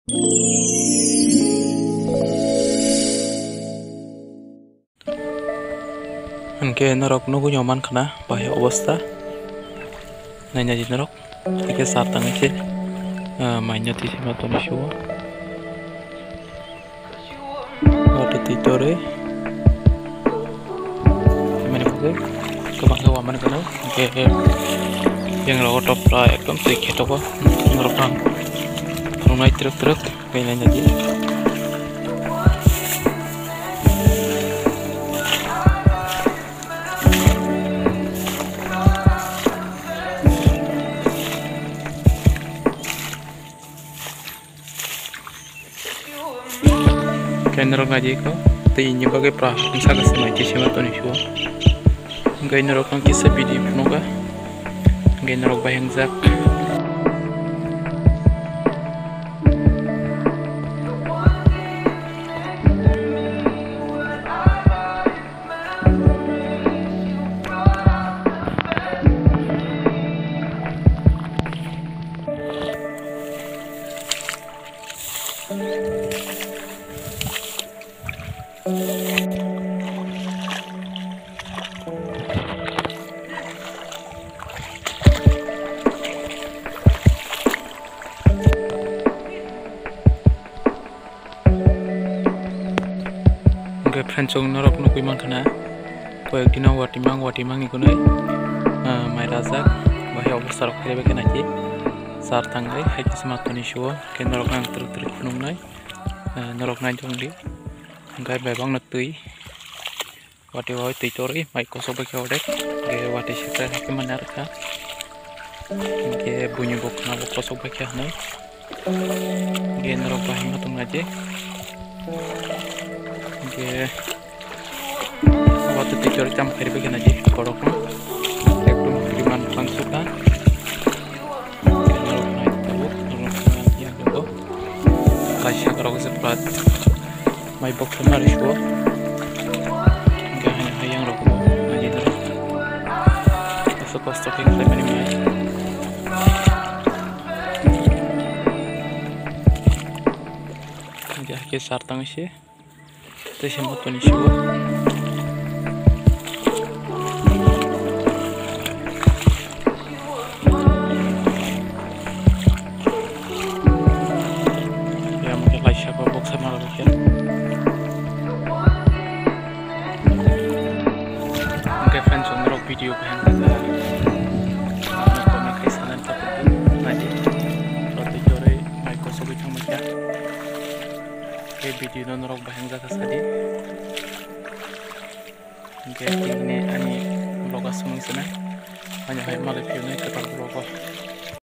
Anke narok nugu nyoman kana bahaya obasta nanya di narok ike satang ice mainnya di sini atau di show ada titore mana kau kemana kau mana kana anke yang lo top lah ekdom trik itu apa narok kan rumah truk kayak nanya di Kainarok ngaji ko, tiinyo bagay pra, ang sagas na may tisima to ni Shua. Ang kainarok ang kisa bidi puno ka, ang kainarok bayang zak. Friendsong norok nukui mangkana, koyok dina watimang ikunai, mai razak, bahaya obor sarok kere beken aji, sar tanggai, haji sematoni shua, ke norok nang teruk punung nai, norok nang jong di, angkai bebang natui, wati titori, mai kosok beke odek, ke wati shita ke manarka, ke bunyi bok na bok kosok beke hanai, ke norok bahaya matung aje. Ke waktu tidur jam kiri bagian aja korok ekdom kiriman langsung kan kalau naik tahu kalau yang itu kasih korok seberat my box kemar itu enggak hanya yang rokok aja terus masuk kostok yang saya minum aja aja kisar tang sih terus yang betul nih ya mungkin like siapa box sama lo ya mungkin fans untuk video pengen kita komen kesanan tapi nanti waktu jore Microsoft itu macam video norok bahang zaka sadi ini ani vlog asmung sana hanya hay malay pione ketal vlog